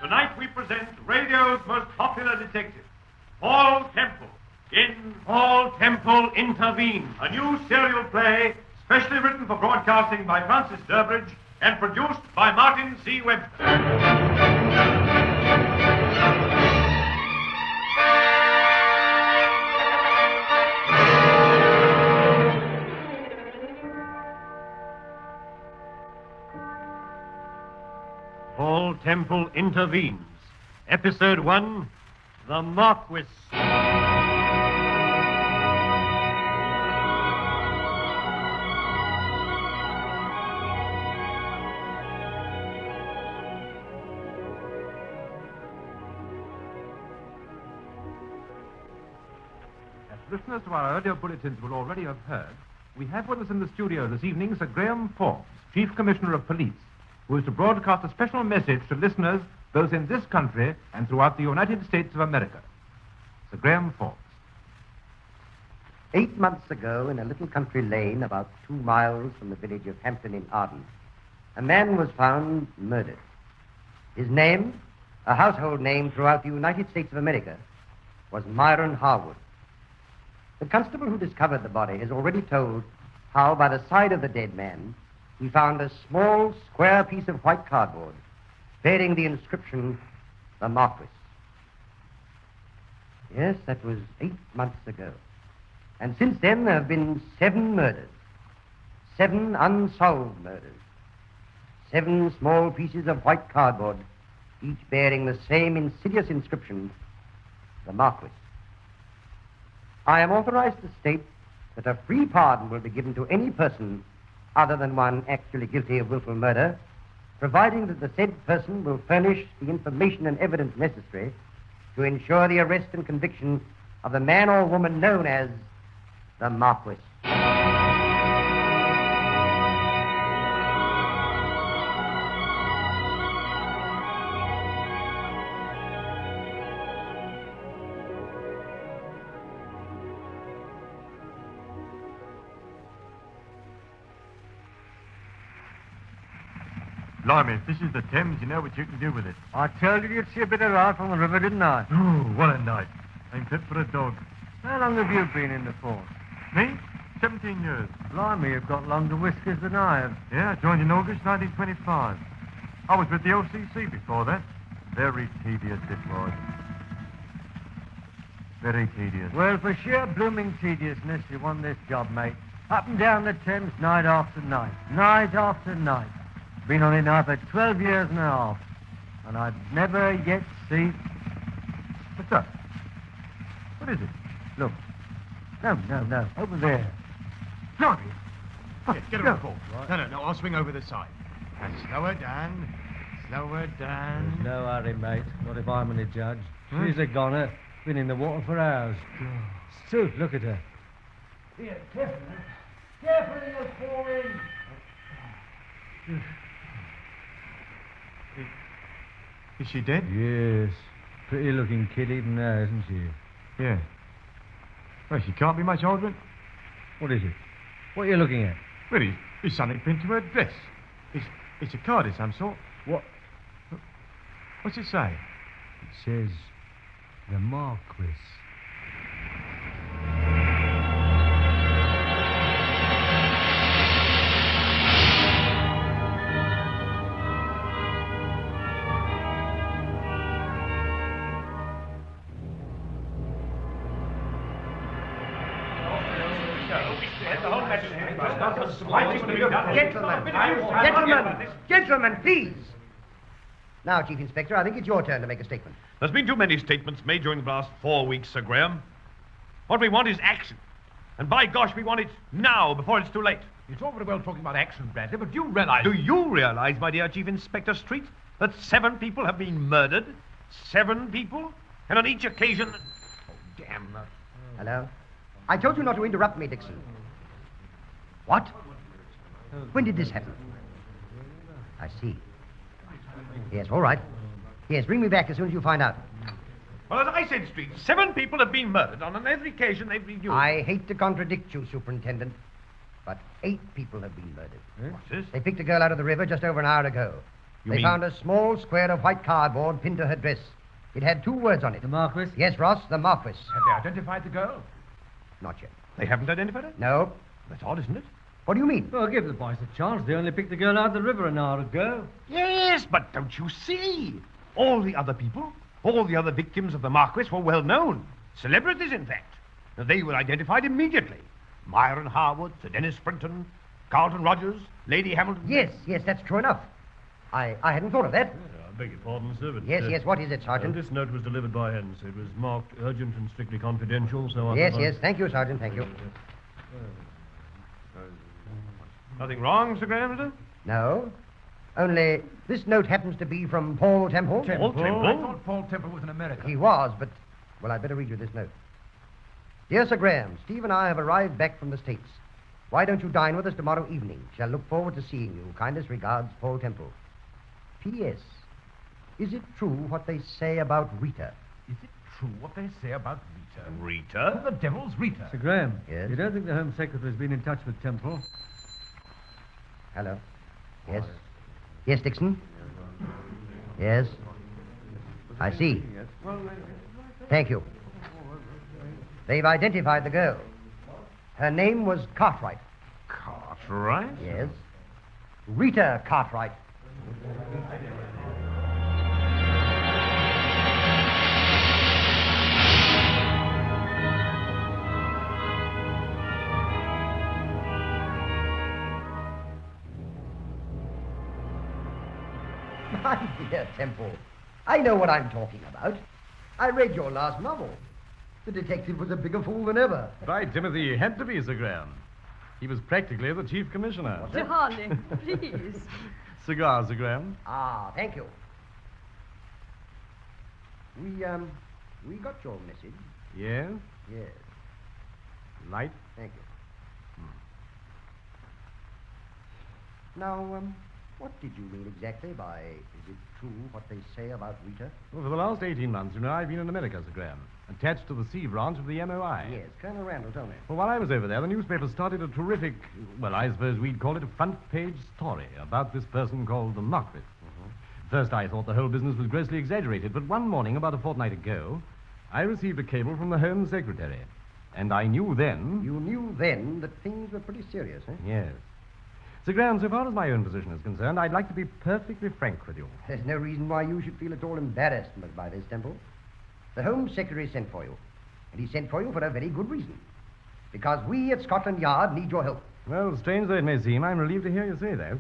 Tonight we present radio's most popular detective, Paul Temple, in Paul Temple Intervenes, a new serial play specially written for broadcasting by Francis Durbridge and produced by Martin C. Webster. Paul Temple Intervenes. Episode 1, The Marquis. As listeners to our audio bulletins will already have heard, we have with us in the studio this evening Sir Graham Forbes, Chief Commissioner of Police, who is to broadcast a special message to listeners both in this country and throughout the United States of America. Sir Graham Forbes. 8 months ago, in a little country lane about 2 miles from the village of Hampton in Arden, a man was found murdered. His name, a household name throughout the United States of America, was Myron Harwood. The constable who discovered the body has already told how, by the side of the dead man, he found a small, square piece of white cardboard bearing the inscription, The Marquis. Yes, that was 8 months ago. And since then, there have been 7 murders. 7 unsolved murders. 7 small pieces of white cardboard, each bearing the same insidious inscription, The Marquis. I am authorized to state that a free pardon will be given to any person other than one actually guilty of willful murder, providing that the said person will furnish the information and evidence necessary to ensure the arrest and conviction of the man or woman known as the Marquis. Blimey, if this is the Thames, you know what you can do with it. I told you you'd see a bit of life on the river, didn't I? Oh, what a night. Ain't fit for a dog. How long have you been in the force? Me? 17 years. Blimey, you've got longer whiskers than I have. Yeah, I joined in August 1925. I was with the OCC before that. Very tedious it was. Very tedious. Well, for sheer blooming tediousness, you won this job, mate. Up and down the Thames, night after night. Night after night. Been on it now for 12 years and a half. And I've never yet seen... What's that? What is it? Look. No. Over there. Johnny! Get her on board. Right. No, I'll swing over the side. And slow her down. There's no hurry, mate. Not if I'm any judge. She's a goner. Been in the water for hours. Sue, look at her. Here, careful. Careful, you'll fall in. Is she dead? Yes. Pretty looking kid even now, isn't she? Yeah. Well, she can't be much older. What is it? What are you looking at? Well, he's something pinned to her dress. It's a card of some sort. What? What's it say? It says, The Marquis. Gentlemen, please. Now, Chief Inspector, I think it's your turn to make a statement. There's been too many statements made during the last 4 weeks, Sir Graham. What we want is action. And by gosh, we want it now, before it's too late. It's all very well talking about action, Bradley, but do you realize... Do you realize, my dear Chief Inspector Street, that 7 people have been murdered? 7 people? And on each occasion... Oh, damn. Hello? I told you not to interrupt me, Dixon. What? When did this happen? I see. Yes, all right. Yes, bring me back as soon as you find out. Well, as I said, Street, 7 people have been murdered on every occasion they've been used. I hate to contradict you, Superintendent, but 8 people have been murdered. What's this? They picked a girl out of the river just over an hour ago. They found a small square of white cardboard pinned to her dress. It had 2 words on it. The Marquis? Yes, Ross, the Marquis. Have they identified the girl? Not yet. They haven't identified her? No. That's odd, isn't it? What do you mean? Well, give the boys a chance. They only picked the girl out of the river an hour ago. Yes, but don't you see? All the other people, all the other victims of the Marquis were well known. Celebrities, in fact. Now, they were identified immediately. Myron Harwood, Sir Dennis Sprinton, Carlton Rogers, Lady Hamilton. Yes, that's true enough. I hadn't thought of that. I beg your pardon, sir, but... Yes, what is it, Sergeant? This note was delivered by hand, sir. It was marked urgent and strictly confidential, so I... Yes, thank you, Sergeant, thank you. Nothing wrong, Sir Graham, is there? No. Only this note happens to be from Paul Temple. Paul Temple? I thought Paul Temple was in America. He was, but... Well, I'd better read you this note. Dear Sir Graham, Steve and I have arrived back from the States. Why don't you dine with us tomorrow evening? Shall look forward to seeing you. Kindest regards, Paul Temple. P.S. Is it true what they say about Rita? Is it true what they say about Rita? Rita? Who the devil's Rita? Sir Graham. Yes? You don't think the Home Secretary's been in touch with Temple? Hello. Yes? Yes, Dixon? Yes? I see. Thank you. They've identified the girl. Her name was Cartwright. Cartwright? Yes. Rita Cartwright. My dear Temple, I know what I'm talking about. I read your last novel. The detective was a bigger fool than ever. By Timothy, he had to be, Sir Graham. He was practically the chief commissioner. Darling, please. Cigar, Sir Graham. Ah, thank you. We got your message. Yes? Yes, Light? thank you. Now, what did you mean exactly by, is it true what they say about Rita? Well, for the last 18 months, you know, I've been in America, Sir Graham, attached to the sea branch of the MOI. Yes, Colonel Randall told me. Well, while I was over there, the newspaper started a terrific, well, I suppose we'd call it a front-page story about this person called the Marquis. First, I thought the whole business was grossly exaggerated, but one morning, about a fortnight ago, I received a cable from the Home Secretary. And I knew then... You knew then that things were pretty serious, eh? Yes. Sir Graham, so far as my own position is concerned, I'd like to be perfectly frank with you. There's no reason why you should feel at all embarrassed by this, Temple. The Home Secretary sent for you. And he sent for you for a very good reason. Because we at Scotland Yard need your help. Well, strange though it may seem, I'm relieved to hear you say that.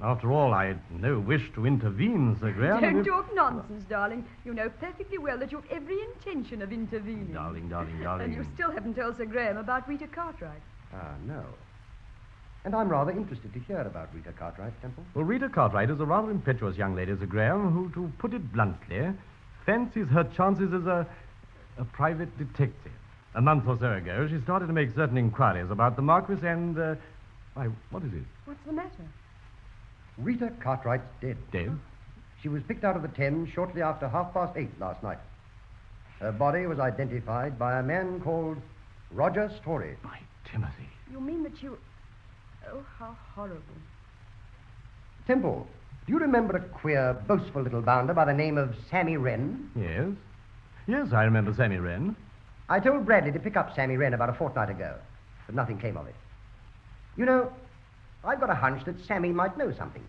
After all, I had no wish to intervene, Sir Graham. Don't talk nonsense, darling. You know perfectly well that you've every intention of intervening. Darling. And you still haven't told Sir Graham about Rita Cartwright. Ah, no. And I'm rather interested to hear about Rita Cartwright, Temple. Well, Rita Cartwright is a rather impetuous young lady, Sir Graham, who, to put it bluntly, fancies her chances as a private detective. A month or so ago, she started to make certain inquiries about the Marquis and, why, what is it? What's the matter? Rita Cartwright's dead. Dead? She was picked out of the Thames shortly after 8:30 last night. Her body was identified by a man called Roger Story. By Timothy. You mean that you... Oh, how horrible. Temple, do you remember a queer, boastful little bounder by the name of Sammy Wren? Yes? Yes, I remember Sammy Wren. I told Bradley to pick up Sammy Wren about a fortnight ago, but nothing came of it. You know, I've got a hunch that Sammy might know something.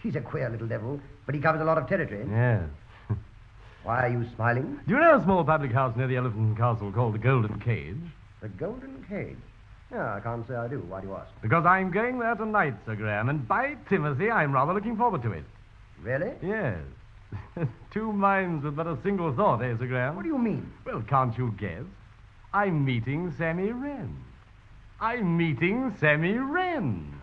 He's a queer little devil, but he covers a lot of territory. Yes. Why are you smiling? Do you know a small public house near the Elephant Castle called the Golden Cage? The Golden Cage. No, I can't say I do. Why do you ask? Because I'm going there tonight, Sir Graham, and by Timothy, I'm rather looking forward to it. Really? Yes. 2 minds with but a single thought, eh, Sir Graham? What do you mean? Well, can't you guess? I'm meeting Sammy Wren. I'm meeting Sammy Wren.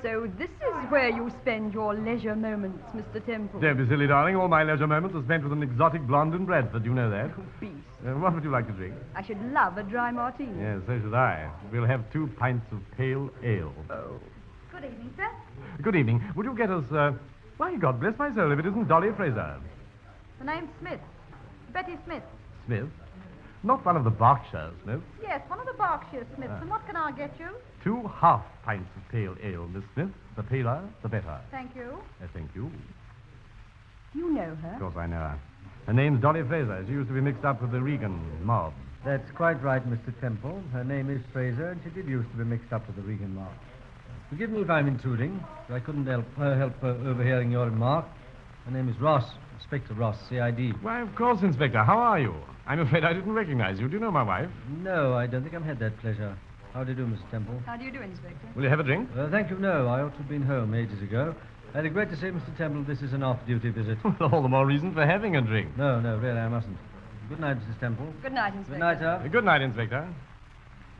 So this is where you spend your leisure moments, Mr. Temple. Don't be silly, darling. All my leisure moments are spent with an exotic blonde in Bradford. You know that. Beast. What would you like to drink? I should love a dry martini. Yes, so should I. We'll have 2 pints of pale ale. Oh. Good evening, sir. Good evening. Would you get us, why, God bless my soul, if it isn't Dolly Fraser. The name's Smith. Betty Smith. Smith? Not one of the Berkshire Smiths. Yes, one of the Berkshire Smiths. And what can I get you? 2 half pints of pale ale, Miss Smith. The paler, the better. Thank you. Thank you. You know her? Of course I know her. Her name's Dolly Fraser. She used to be mixed up with the Regan mob. That's quite right, Mr. Temple. Her name is Fraser, and she did used to be mixed up with the Regan mob. Forgive me if I'm intruding, but I couldn't help overhearing your remark. Her name is Ross, Inspector Ross, CID. Why, of course, Inspector. How are you? I'm afraid I didn't recognize you. Do you know my wife? No, I don't think I've had that pleasure. How do you do, Mr. Temple? How do you do, Inspector? Will you have a drink? Thank you, no. I ought to have been home ages ago. I regret to say, Mr. Temple, this is an off-duty visit. All the more reason for having a drink. No, really, I mustn't. Good night, Mrs. Temple. Good night, Inspector. Good night, sir. Good night, Inspector.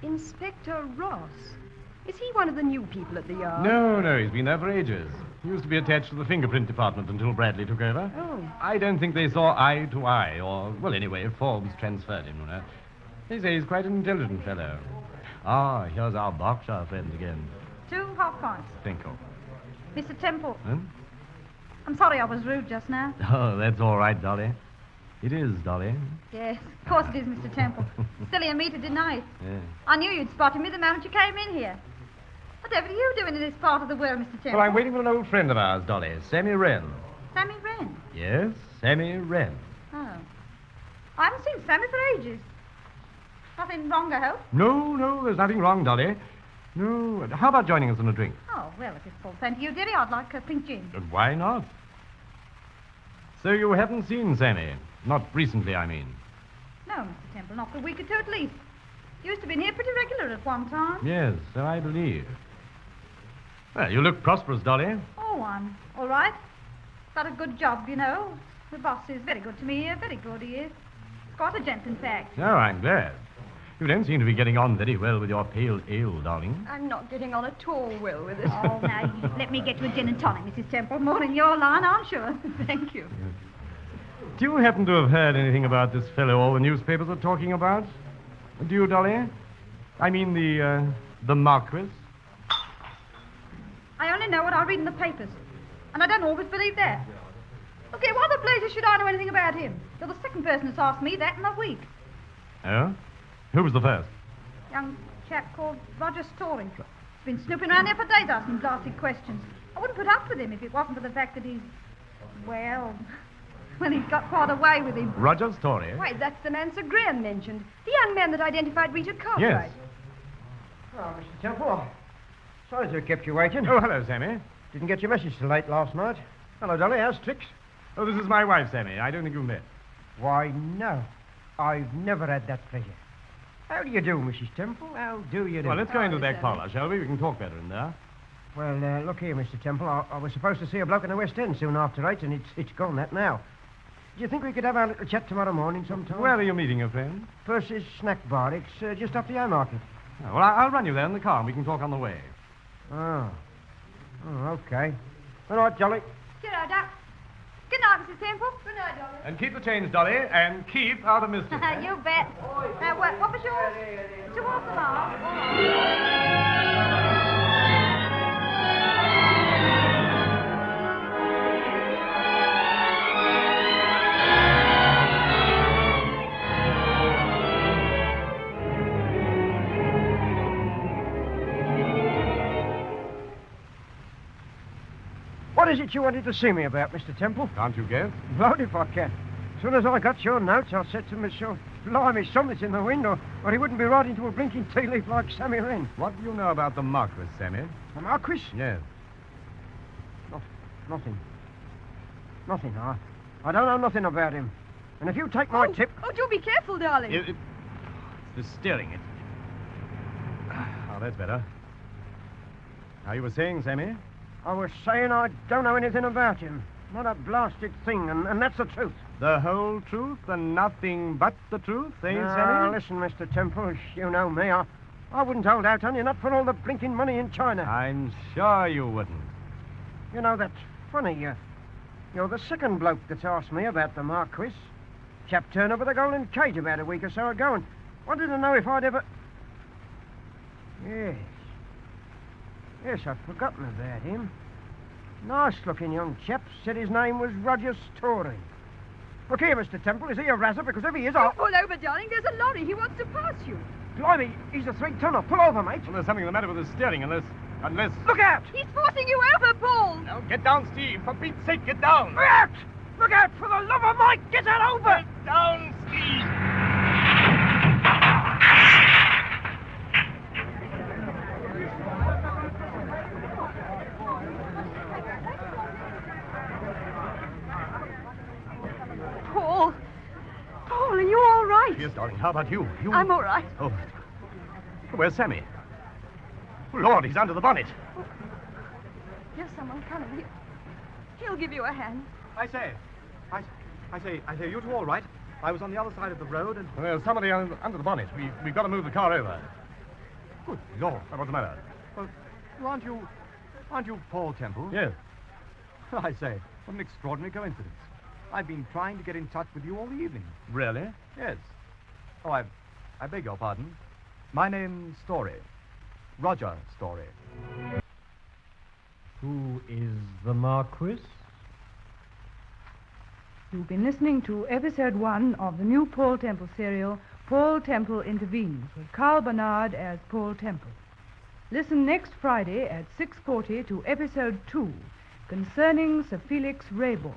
Inspector Ross. Is he one of the new people at the yard? No, he's been there for ages. He used to be attached to the fingerprint department until Bradley took over. Oh. I don't think they saw eye to eye, or, well, anyway, Forbes transferred him, you know. They say he's quite an intelligent fellow. Ah, here's our Berkshire friend again. 2 half pints. Thank you. Mr. Temple, Huh? I'm sorry I was rude just now. Oh, that's all right, Dolly. It is, Dolly. Yes, of course it is, Mr. Temple. Silly of me to deny it. Yeah. I knew you'd spotted me the moment you came in here. Whatever are you doing in this part of the world, Mr. Temple? Well, I'm waiting for an old friend of ours, Dolly, Sammy Wren. Sammy Wren. Yes, Sammy Wren. Oh. I haven't seen Sammy for ages. Nothing wrong, I hope? No, there's nothing wrong, Dolly. No. How about joining us on a drink? Oh, well, if it's full sent to you, dearie, I'd like a pink gin. Why not? So you haven't seen Sammy? Not recently, I mean. No, Mr. Temple, not for a week or 2 at least. Used to be in here pretty regular at one time. Yes, so I believe. Well, you look prosperous, Dolly. Oh, I'm all right. Got a good job, you know. The boss is very good to me here, very good he is. Quite a gent, in fact. Oh, I'm glad. You don't seem to be getting on very well with your pale ale, darling. I'm not getting on at all well with it. Oh, now, let me get you a gin and tonic, Mrs. Temple. More in your line, I'm sure. Thank you. Do you happen to have heard anything about this fellow all the newspapers are talking about? Do you, Dolly? I mean the Marquis? I only know what I read in the papers. And I don't always believe that. Look here, why the blazes should I know anything about him? You're the second person that's asked me that in a week. Oh? Who was the first? Young chap called Roger Story. He's been snooping around here for days asking blasted questions. I wouldn't put up with him if it wasn't for the fact that he's, well, he's got quite a way with him. Roger Story? Why, that's the man Sir Graham mentioned. The young man that identified Rita Cartwright. Yes. Oh, Mr. Temple. Sorry to have kept you waiting. Oh, hello, Sammy. Didn't get your message till late last night. Hello, Dolly. How's Trix? Oh, this is my wife, Sammy. I don't think you've met. Why, no. I've never had that pleasure. How do you do, Mrs. Temple? How do you do? Well, let's go into the back Sammy. parlor, shall we? We can talk better in there. Well, look here, Mr. Temple. I was supposed to see a bloke in the West End soon after 8, and it's gone that now. Do you think we could have our little chat tomorrow morning sometime? Where are you meeting your friend? Percy's Snack Bar. It's just off the Haymarket. Oh, well, I'll run you there in the car, and we can talk on the way. Oh, okay. All right, Jolly. Cheerio, Doc. Good night, Mrs. Temple. Good night, darling. And keep the change, Dolly, and keep out of mischief. You bet. Now, what was yours? 2 half a mile. What is it you wanted to see me about, Mr. Temple? Can't you guess? Blowed if I can. As soon as I got your notes, I said to myself, blimey, something's in the window, or he wouldn't be right into a blinking tea leaf like Sammy Wren. What do you know about the Marquis, Sammy? The Marquis? Yes. Nothing. Nothing. I don't know nothing about him. And if you take my tip... Oh, do be careful, darling. It's the steering. Oh, that's better. Now, you were saying, Sammy? I was saying I don't know anything about him. Not a blasted thing, and that's the truth. The whole truth and nothing but the truth, eh, Now, Sammy? listen, Mr. Temple, you know me. I wouldn't hold out on you, not for all the blinking money in China. I'm sure you wouldn't. You know, that's funny. You're the second bloke that's asked me about the Marquis. Chap turned up with a golden cage about a week or so ago and wanted to know if I'd ever... Yes. Yes, I'd forgotten about him. Nice-looking young chap. Said his name was Roger Story. Look here, Mr. Temple, is he a razzer? Because if he is, I'll... Pull over, darling. There's a lorry. He wants to pass you. Blimey, he's a 3-tonner. Pull over, mate. Well, there's something the matter with the steering, unless... Look out! He's forcing you over, Paul. Now, get down, Steve. For Pete's sake, get down. Look out! Look out, for the love of Mike! Get that over! Get down, Steve. Paul. Paul, are you all right? Yes, darling. How about you? I'm all right. Oh, where's Sammy? Lord, he's under the bonnet. There's someone coming. He'll give you a hand. I say, you two all right? I was on the other side of the road and... Well, there's somebody under the bonnet. We've got to move the car over. Good Lord, what's the matter? Well, aren't you Paul Temple? Yes. I say, what an extraordinary coincidence. I've been trying to get in touch with you all the evening. Really? Yes. Oh, I beg your pardon. My name's Story. Roger Story. Who is the Marquis? You've been listening to episode 1 of the new Paul Temple serial, Paul Temple Intervenes, with Carl Bernard as Paul Temple. Listen next Friday at 6:40 to episode 2, concerning Sir Felix Raybor.